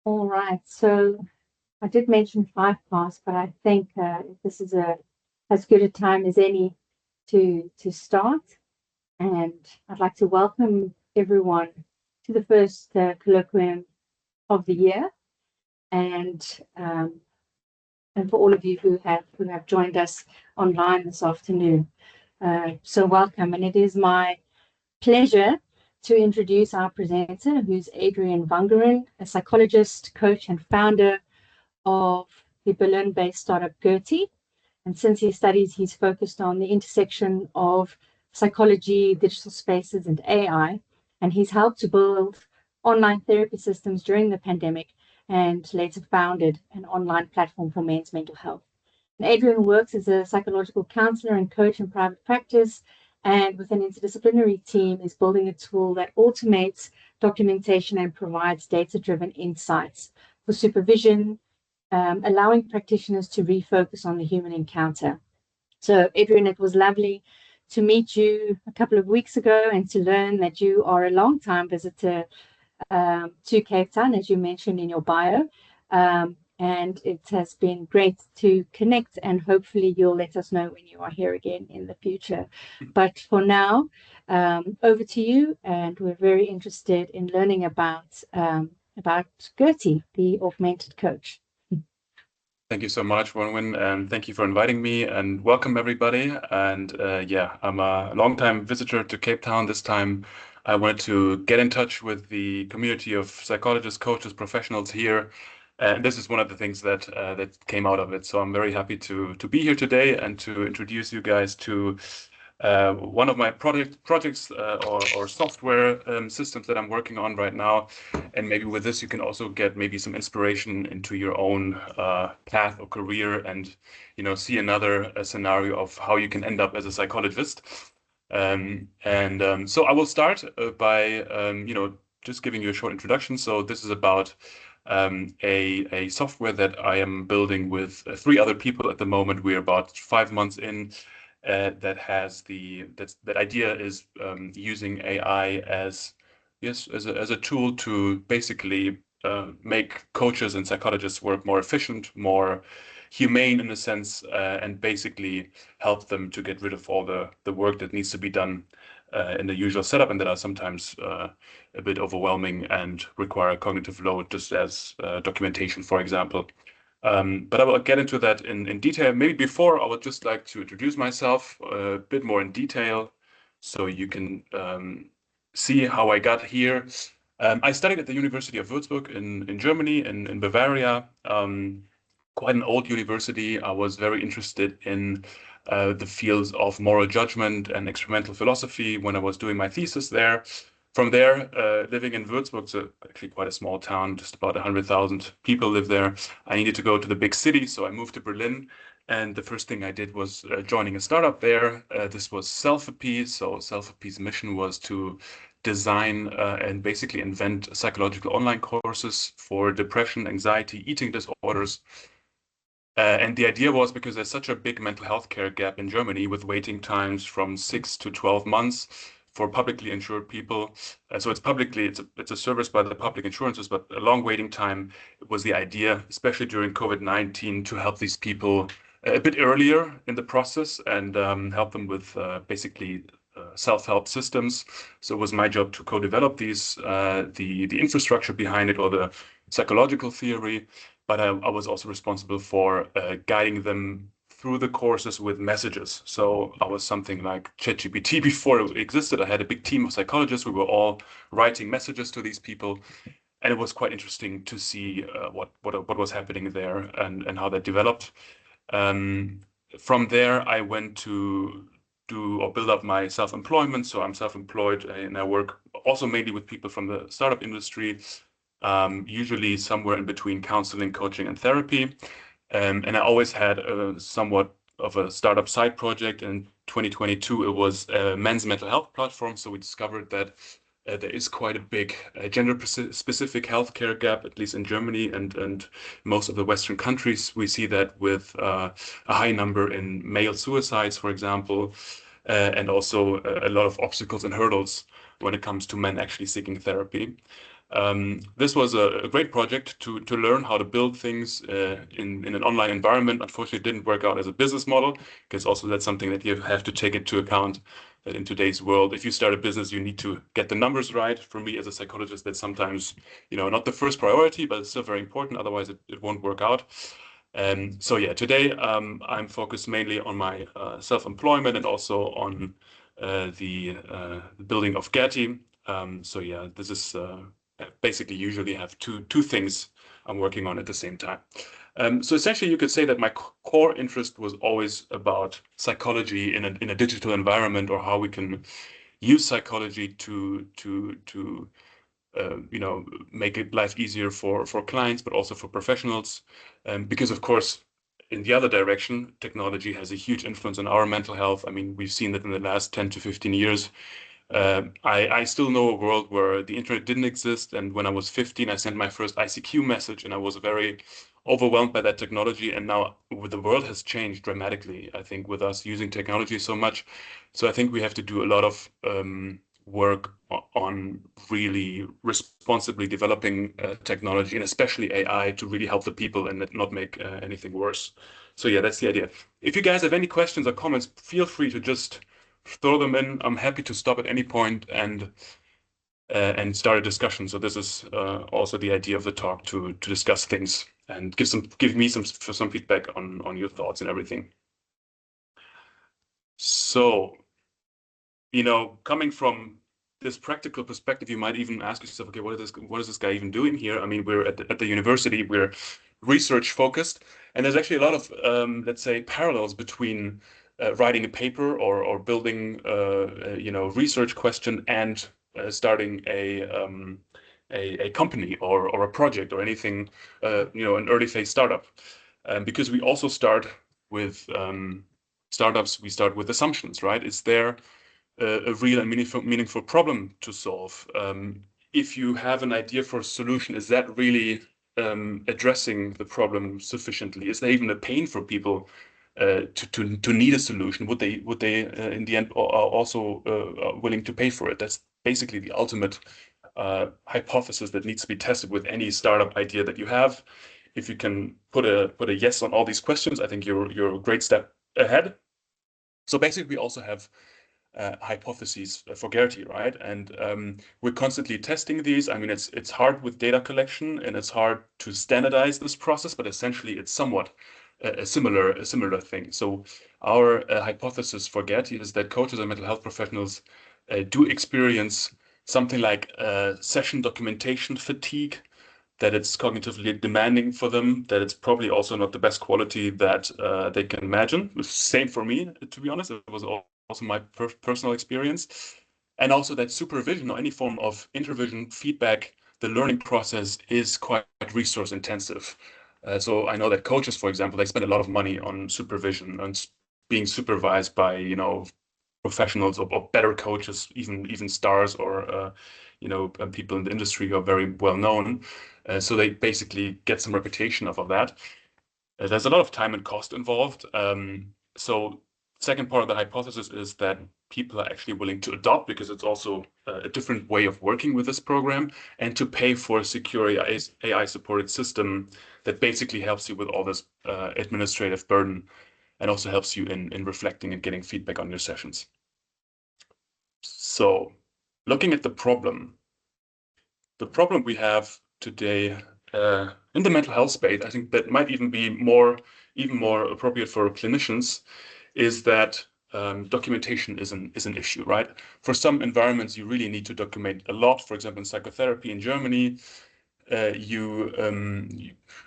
All right. So I did mention 5 parts, but I think this is as good a time as any to start. And I'd like to welcome everyone to the first colloquium of the year, and um, and for all of you who have joined us online this afternoon. So welcome, and it is my pleasure to introduce our presenter, who's Adrian Wangerin, a psychologist, coach, and founder of the Berlin-based startup Gerty. And since he studies, he's focused on the intersection of psychology, digital spaces, and AI. And he's helped to build online therapy systems during the pandemic and later founded an online platform for men's mental health. And Adrian works as a psychological counselor and coach in private practice, and with an interdisciplinary team is building a tool that automates documentation and provides data-driven insights for supervision, allowing practitioners to refocus on the human encounter. So, Adrian, it was lovely to meet you a couple of weeks ago and to learn that you are a long-time visitor to Cape Town, as you mentioned in your bio. And it has been great to connect, and hopefully you'll let us know when you are here again in the future. But for now, over to you, and we're very interested in learning about Gerty, the augmented coach. Thank you so much, Wenwin, and thank you for inviting me, and welcome everybody. And yeah, I'm a longtime visitor to Cape Town. This time I wanted to get in touch with the community of psychologists, coaches, professionals here. And this is one of the things that came out of it. So I'm very happy to be here today and to introduce you guys to one of my projects or software systems that I'm working on right now. And maybe with this, you can also get maybe some inspiration into your own path or career, and see another scenario of how you can end up as a psychologist. So I will start by just giving you a short introduction. So this is about a software that I am building with 3 other people at the moment. We're about 5 months in. That idea is using AI as a tool to basically make coaches and psychologists work more efficient, more humane in a sense, and basically help them to get rid of all the work that needs to be done in the usual setup, and that are sometimes a bit overwhelming and require a cognitive load, just as documentation, for example. But I will get into that in detail. Maybe before, I would just like to introduce myself a bit more in detail so you can see how I got here. I studied at the University of Würzburg in Germany, in Bavaria. Quite an old university. I was very interested in the fields of moral judgment and experimental philosophy when I was doing my thesis there. From there, living in Würzburg, so actually quite a small town, just about 100,000 people live there. I needed to go to the big city, so I moved to Berlin. And the first thing I did was joining a startup there. This was Selfie. So Selfie's mission was to design and basically invent psychological online courses for depression, anxiety, eating disorders. And the idea was, because there's such a big mental health care gap in Germany, with waiting times from 6 to 12 months for publicly insured people. So it's a service by the public insurances, but a long waiting time was the idea, especially during COVID-19, to help these people a bit earlier in the process and help them with basically self-help systems. So it was my job to co-develop these, the infrastructure behind it, or the psychological theory. But I was also responsible for guiding them through the courses with messages. So I was something like ChatGPT before it existed. I had a big team of psychologists. We were all writing messages to these people. And it was quite interesting to see what was happening there and how that developed. From there, I went to do or build up my self-employment. So I'm self-employed and I work also mainly with people from the startup industry, usually somewhere in between counseling, coaching, and therapy. And I always had somewhat of a startup side project. In 2022, it was a men's mental health platform. So we discovered that there is quite a big gender-specific healthcare gap, at least in Germany and most of the Western countries. We see that with a high number in male suicides, for example, and also a lot of obstacles and hurdles when it comes to men actually seeking therapy. This was a great project to learn how to build things in an online environment. Unfortunately, it didn't work out as a business model, because also that's something that you have to take into account that in today's world, if you start a business, you need to get the numbers right. For me as a psychologist, that's sometimes, not the first priority, but it's still very important. Otherwise, it won't work out. So yeah, today I'm focused mainly on my self-employment and also on the building of Gerty. So yeah, this is basically usually have two things I'm working on at the same time. So essentially, you could say that my core interest was always about psychology in a digital environment, or how we can use psychology to make it life easier for clients, but also for professionals. Because of course, in the other direction, technology has a huge influence on our mental health. I mean, we've seen that in the last 10 to 15 years. I still know a world where the internet didn't exist, and when I was 15, I sent my first ICQ message, and I was very overwhelmed by that technology. And now the world has changed dramatically, I think, with us using technology so much. So I think we have to do a lot of work on really responsibly developing technology, and especially AI, to really help the people and not make anything worse. So yeah, that's the idea. If you guys have any questions or comments, feel free to just throw them in. I'm happy to stop at any point and start a discussion. So this is also the idea of the talk, to discuss things and give me some feedback on your thoughts and everything. So, coming from this practical perspective, you might even ask yourself, okay, what is this guy even doing here? I mean, we're at the university, we're research focused, and there's actually a lot of let's say parallels between writing a paper or building research question and starting a company or a project or anything, an early phase startup, because we also start with startups. We start with assumptions, right? Is there a real and meaningful problem to solve? If you have an idea for a solution, is that really addressing the problem sufficiently? Is there even a pain for people to need a solution? Would they in the end are also willing to pay for it? That's basically the ultimate hypothesis that needs to be tested with any startup idea that you have. If you can put a yes on all these questions, I think you're a great step ahead. So basically, we also have hypotheses for Gerty, right? And we're constantly testing these. I mean, it's hard with data collection, and it's hard to standardize this process, but essentially it's somewhat a similar thing. So our hypothesis for Gerty is that coaches and mental health professionals do experience something like session documentation fatigue, that it's cognitively demanding for them, that it's probably also not the best quality that they can imagine. Same for me, to be honest. It was also my personal experience. And also that supervision or any form of intervision feedback, the learning process is quite resource intensive. So I know that coaches, for example, they spend a lot of money on supervision and being supervised by, professionals or better coaches, even stars or people in the industry who are very well known. So they basically get some reputation off of that. There's a lot of time and cost involved. So second part of the hypothesis is that people are actually willing to adopt, because it's also a different way of working with this program, and to pay for a secure AI supported system that basically helps you with all this administrative burden, and also helps you in reflecting and getting feedback on your sessions. So looking at the problem we have today in the mental health space, I think that might even be even more appropriate for clinicians, is that documentation is an issue, right? For some environments, you really need to document a lot. For example, in psychotherapy in Germany, you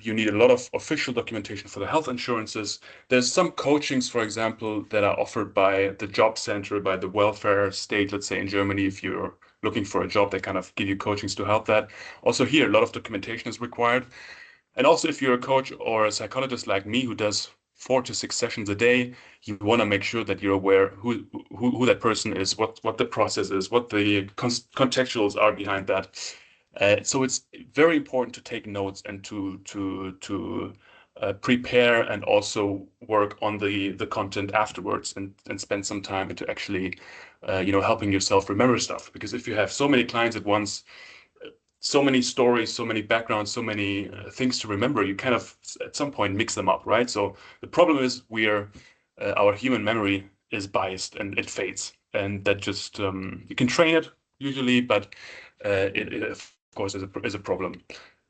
need a lot of official documentation for the health insurances. There's some coachings, for example, that are offered by the job center, by the welfare state, let's say in Germany. If you're looking for a job, they kind of give you coachings to help that. Also here, a lot of documentation is required. And also, if you're a coach or a psychologist like me who does 4 to 6 sessions a day, you want to make sure that you're aware who that person is, what the process is, what the contextuals are behind that. So it's very important to take notes and to prepare, and also work on the content afterwards, and spend some time into actually helping yourself remember stuff. Because if you have so many clients at once, so many stories, so many backgrounds, so many things to remember, you kind of at some point mix them up, right? So the problem is our human memory is biased and it fades, and that just you can train it usually, but it of course is a problem.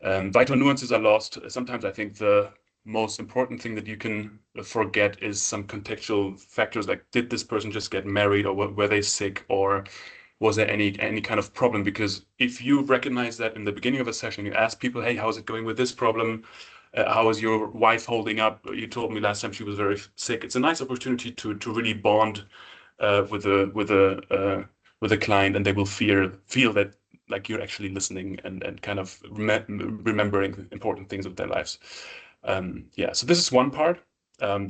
Vital nuances are lost. Sometimes I think the most important thing that you can forget is some contextual factors, like did this person just get married, or were they sick, or was there any kind of problem? Because if you recognize that in the beginning of a session, you ask people, hey, how's it going with this problem? How is your wife holding up? You told me last time she was very sick. It's a nice opportunity to really bond with a client, and they will feel that like you're actually listening and kind of remembering important things of their lives. Yeah, so this is one part.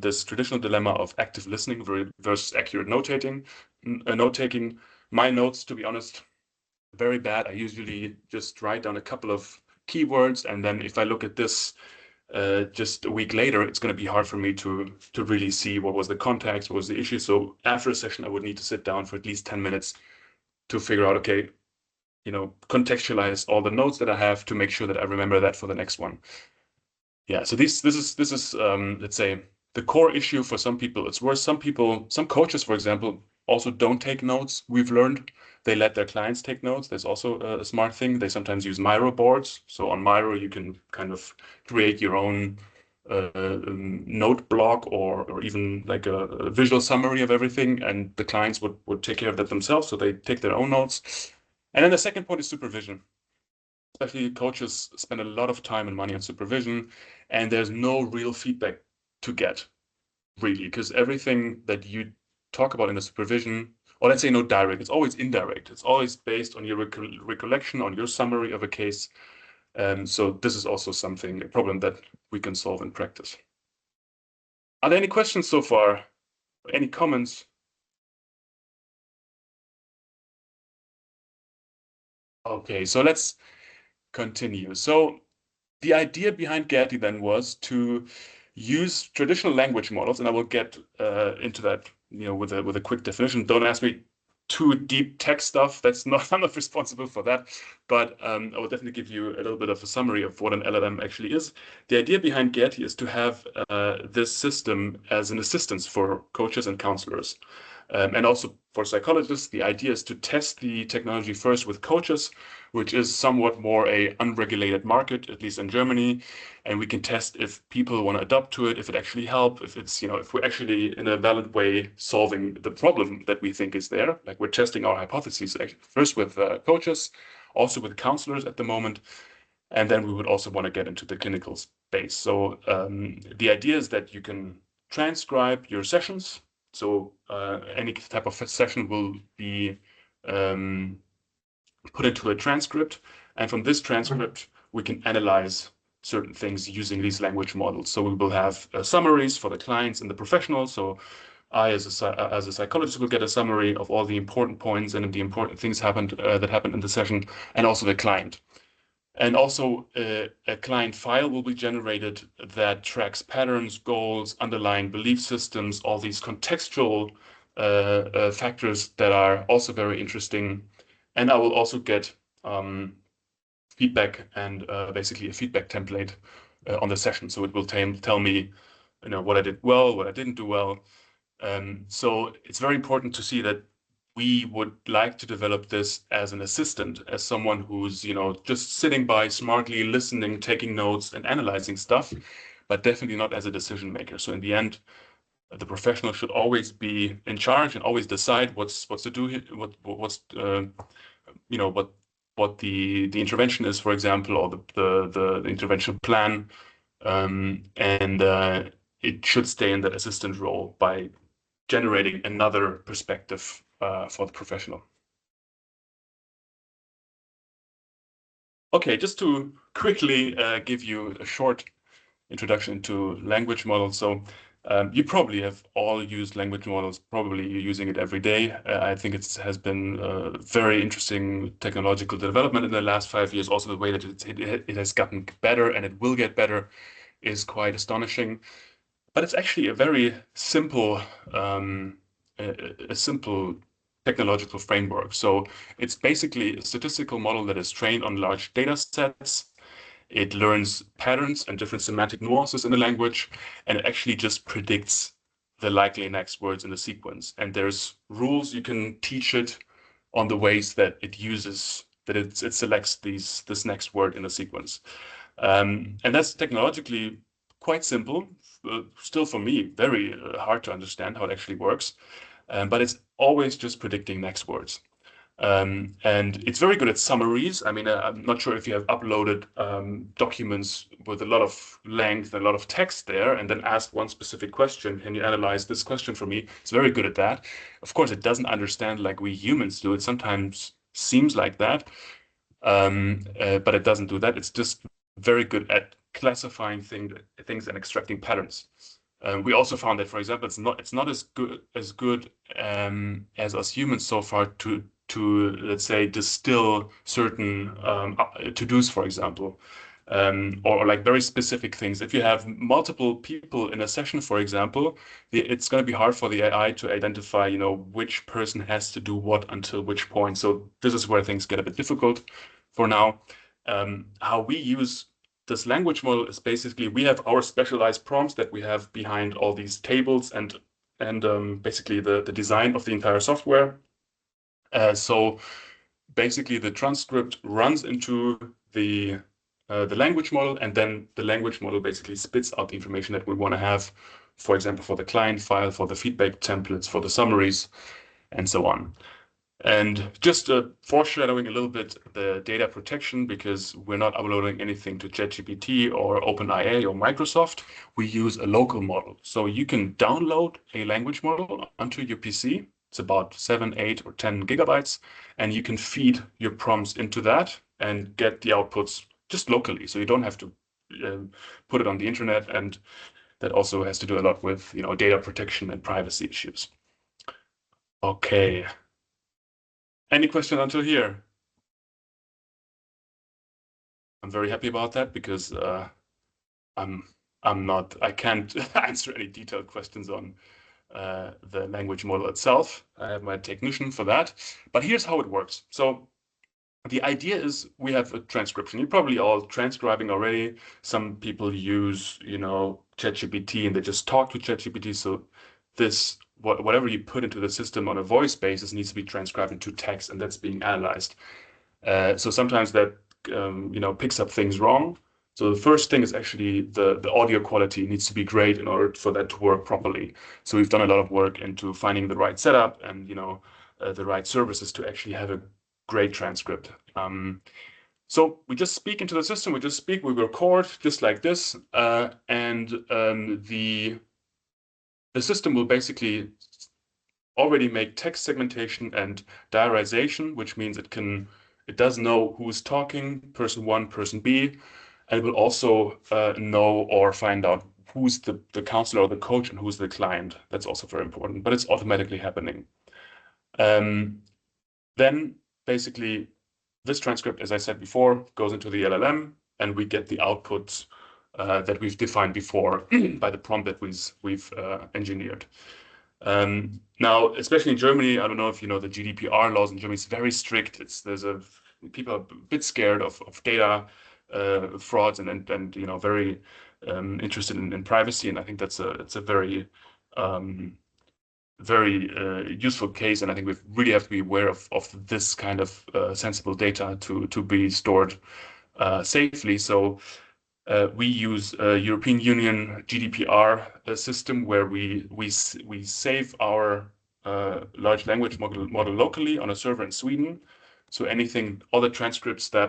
This traditional dilemma of active listening versus accurate note-taking. Note-taking. My notes, to be honest, very bad. I usually just write down a couple of keywords, and then if I look at this just a week later, it's going to be hard for me to really see what was the context, what was the issue. So after a session, I would need to sit down for at least 10 minutes to figure out, okay, contextualize all the notes that I have to make sure that I remember that for the next one. Yeah, so this is let's say the core issue for some people. It's where some coaches, for example, also don't take notes. We've learned they let their clients take notes. There's also a smart thing. They sometimes use Miro boards. So on Miro, you can kind of create your own note block or even like a visual summary of everything, and the clients would take care of that themselves. So they take their own notes. And then the second point is supervision. Especially coaches spend a lot of time and money on supervision, and there's no real feedback to get, really, because everything that you talk about in the supervision, or let's say no direct, it's always indirect. It's always based on your recollection, on your summary of a case. So this is also a problem that we can solve in practice. Are there any questions so far? Any comments? Okay, so let's continue. So the idea behind Gerty then was to use traditional language models, and I will get into that, with a quick definition. Don't ask me too deep tech stuff. That's not I'm not responsible for that, but I will definitely give you a little bit of a summary of what an LLM actually is. The idea behind Gerty is to have this system as an assistance for coaches and counselors. And also for psychologists, the idea is to test the technology first with coaches, which is somewhat more a unregulated market, at least in Germany. And we can test if people want to adapt to it, if it actually helps, if it's, if we're actually in a valid way solving the problem that we think is there. Like we're testing our hypotheses first with coaches, also with counselors at the moment. And then we would also want to get into the clinical space. So the idea is that you can transcribe your sessions. So any type of session will be put into a transcript. And from this transcript, we can analyze certain things using these language models. So we will have summaries for the clients and the professionals. So I, as a psychologist, will get a summary of all the important points and the important things that happened in the session, and also the client. And also a client file will be generated that tracks patterns, goals, underlying belief systems, all these contextual factors that are also very interesting. And I will also get feedback and basically a feedback template on the session. So it will tell me, what I did well, what I didn't do well. So it's very important to see that we would like to develop this as an assistant, as someone who's, just sitting by, smartly listening, taking notes and analyzing stuff, but definitely not as a decision maker. So in the end, the professional should always be in charge and always decide what's to do here, what the intervention is, for example, or the intervention plan, and it should stay in that assistant role by generating another perspective for the professional. Okay, just to quickly give you a short introduction to language models. So you probably have all used language models. Probably you're using it every day. I think it has been a very interesting technological development in the last 5 years. Also, the way that it has gotten better and it will get better is quite astonishing. But it's actually a very simple, a simple technological framework. So it's basically a statistical model that is trained on large data sets. It learns patterns and different semantic nuances in the language, and it actually just predicts the likely next words in the sequence. And there's rules you can teach it on the ways that it uses, that it selects this next word in the sequence. And that's technologically quite simple, still for me, very hard to understand how it actually works. But it's always just predicting next words. And it's very good at summaries. I mean, I'm not sure if you have uploaded documents with a lot of length and a lot of text there, and then asked one specific question. Can you analyze this question for me? It's very good at that. Of course, it doesn't understand like we humans do. It sometimes seems like that, but it doesn't do that. It's just very good at classifying things and extracting patterns. We also found that, for example, it's not as good as us humans so far to let's say distill certain to-dos, for example, or like very specific things. If you have multiple people in a session, for example, it's going to be hard for the AI to identify, which person has to do what until which point. So this is where things get a bit difficult for now. How we use this language model is basically we have our specialized prompts that we have behind all these tables and basically the design of the entire software. So basically the transcript runs into the language model, and then the language model basically spits out the information that we want to have, for example, for the client file, for the feedback templates, for the summaries, and so on. And just foreshadowing a little bit the data protection, because we're not uploading anything to ChatGPT or OpenAI or Microsoft. We use a local model. So you can download a language model onto your PC. It's about 7, 8, or 10 gigabytes. And you can feed your prompts into that and get the outputs just locally. So you don't have to put it on the internet. And that also has to do a lot with data protection and privacy issues. Okay. Any question until here? I'm very happy about that because I can't answer any detailed questions on the language model itself. I have my technician for that. But here's how it works. So the idea is we have a transcription. You're probably all transcribing already. Some people use, ChatGPT and they just talk to ChatGPT. So this whatever you put into the system on a voice basis needs to be transcribed into text, and that's being analyzed. So sometimes that picks up things wrong. So the first thing is actually the audio quality needs to be great in order for that to work properly. So we've done a lot of work into finding the right setup and the right services to actually have a great transcript. So we just speak into the system. We record just like this, and the system will basically already make text segmentation and diarization, which means it does know who's talking, person 1, person B, and it will also know or find out who's the counselor or the coach and who's the client. That's also very important, but it's automatically happening. Then basically this transcript, as I said before, goes into the LLM, and we get the outputs that we've defined before by the prompt that we've engineered. Now, especially in Germany, I don't know if you know the GDPR laws in Germany. It's very strict. People are a bit scared of data frauds and very interested in privacy. And I think it's a very useful case. And I think we really have to be aware of this kind of sensible data to be stored safely. So we use a European Union GDPR system where we save our large language model locally on a server in Sweden. So all the transcripts that